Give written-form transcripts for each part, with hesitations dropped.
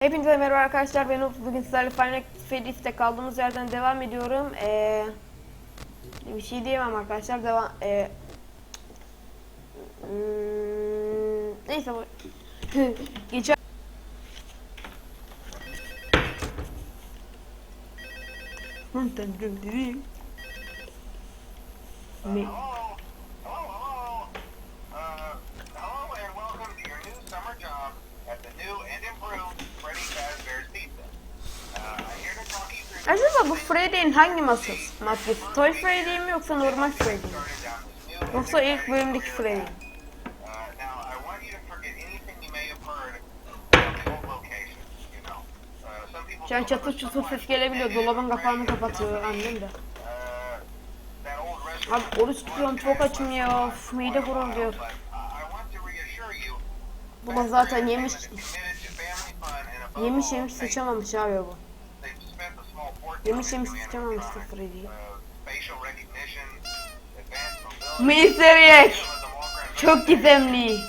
Hepinize merhaba arkadaşlar, ben Ufuk. Bugün sizlerle Final Fantasy Freddy's'te kaldığımız yerden devam ediyorum. Bir şey diyemem arkadaşlar, devam. Neyse bu. Geçen. Ne? Acaba bu Freddy'nin hangi maskesi? Toy Freddy mi yoksa normal Freddy mi? Yoksa ilk bölümdeki Freddy? Şu an çatır çatır ses gelebiliyor. Dolabın kapağını kapatıyor annem de. Abi oruç tutuyorum, çok açım ya. Uf, mide gurulduyor. Bu da zaten yemiş sıçamamış abi bu. Yemiş sıçamamıştı Freddy'yi. Mr. X çok gizemli.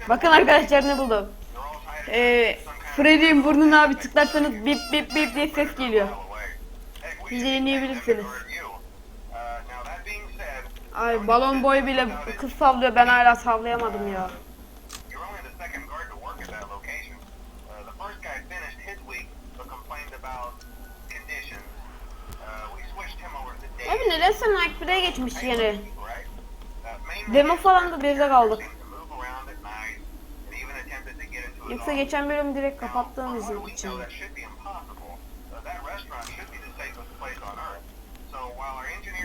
Bakın arkadaşlar ne buldum. Freddy'nin burnuna abi tıklarsanız bip bip bip diye ses geliyor. Siz deneyebilirsiniz. Ay balon boy bile kız savlıyor, ben hala savlayamadım ya. Abi neden sen Night 1'e geçmiş yine? Demo falan da birde kaldık. Yoksa geçen bölüm direkt kapattığımız için.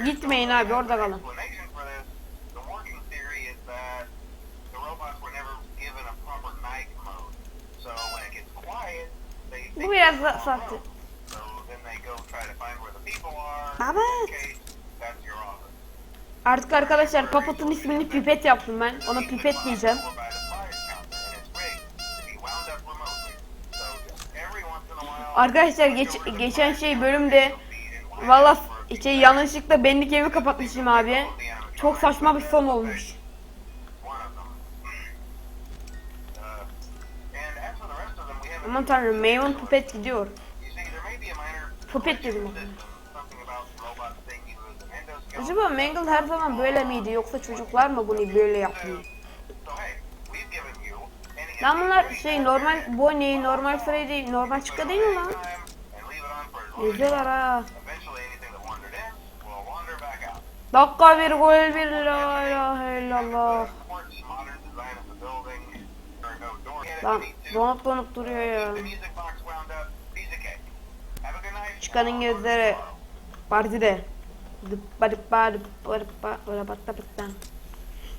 Gitmeyin abi, orada kalın. Bu biraz da sahte. Evet. Artık arkadaşlar Puppet'ın ismini Pipet yaptım ben. Ona Pipet diyeceğim. Arkadaşlar geçen bölümde valla yanlışlıkla benlik evi kapatmışım abi. Çok saçma bir son olmuş. Aman tanrım, Maymun Puppet gidiyor. Puppet dedim ona. Acaba Mangle her zaman böyle miydi, yoksa çocuklar mı bunu böyle yapıyor? Lan bunlar normal Bonnie, normal Freddy, normal çıka değil mi lan? Güzeller ha. Dakika bir gol bir, la ilahe illallah. Lan donup duruyor ya. Çıkanın gözleri partide.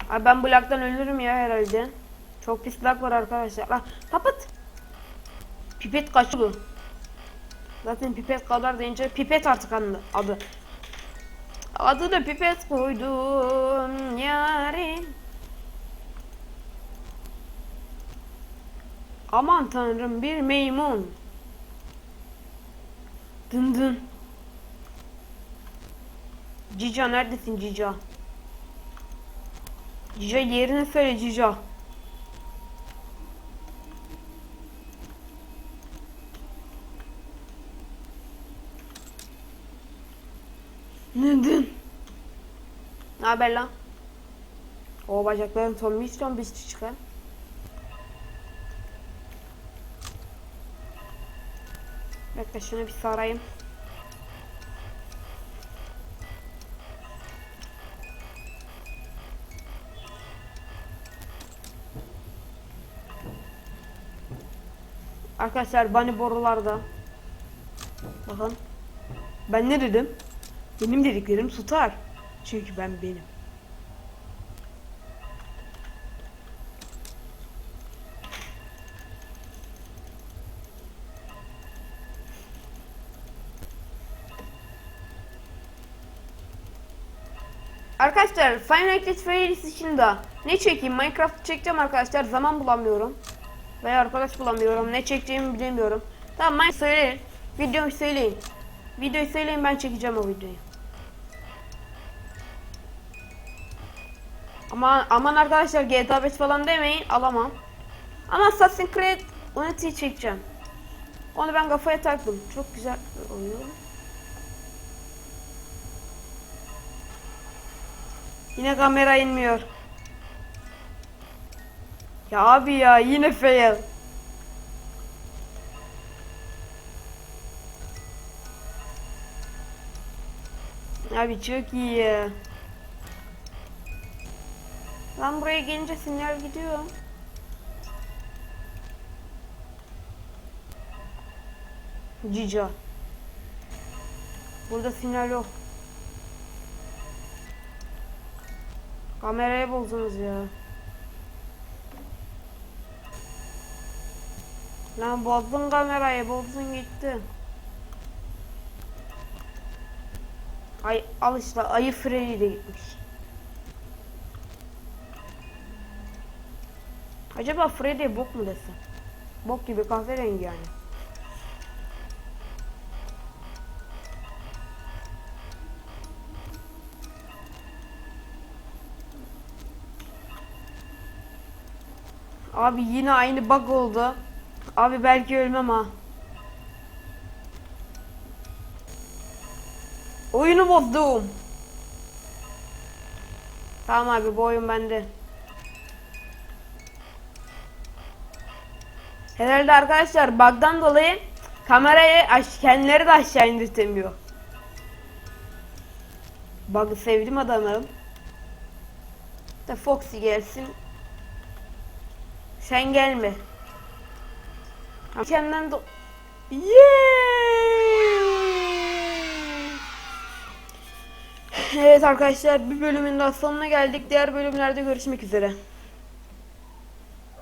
Abi ben bu lagdan ölürüm ya herhalde. Çok pis lag var arkadaşlar. Lan papat. Pipet kaçtı. Zaten Pipet kadar deyince Pipet artık adı. Adı da Pipet koydum yarim. Aman tanrım, bir maymun. Dın dın. Cica neredesin Cica? Cica yerini söyle Cica. Neden? Ne haber lan? O bacakların tombiş çıkar. Bekle şunu bir sarayım. Arkadaşlar bunny borularda. Bakın. Ben ne dedim? Benim dediklerim tutar. Çünkü ben benim. Arkadaşlar Final Fantasy Freddy's için de ne çekeyim? Minecraft çekeceğim arkadaşlar, zaman bulamıyorum. Veya arkadaş bulamıyorum. Ne çekeceğimi bilemiyorum. Tamam, ben söyleyin. Videoyu söyleyin. Videoyu söyleyin, ben çekeceğim o videoyu. Aman arkadaşlar GTA 5 falan demeyin, alamam. Ama Assassin's Creed Unity'yi çekeceğim. Onu ben kafaya taktım. Çok güzel oluyor. Yine kamera inmiyor. Ya abi ya yine fail. Abi çok iyi ya. Ben buraya gelince sinyal gidiyor. Cica. Burada sinyal yok. Kamerayı bozdunuz ya. Lan bozdun kamerayı, bozdun gitti. Ay al işte ayı freni de gitmiş. Acaba Freddy bok mu desem? Bok gibi kahverengi yani. Abi yine aynı bug oldu. Abi belki ölmem ha. Oyunu bozdum. Tamam abi bu oyun bende. Herhalde arkadaşlar bug'dan dolayı kamerayı kendileri de aşağı indirtemiyor. Bug'ı sevdim adamım. Da Foxy gelsin. Sen gelme. Kendimden de... Evet arkadaşlar bir bölümün daha sonuna geldik. Diğer bölümlerde görüşmek üzere.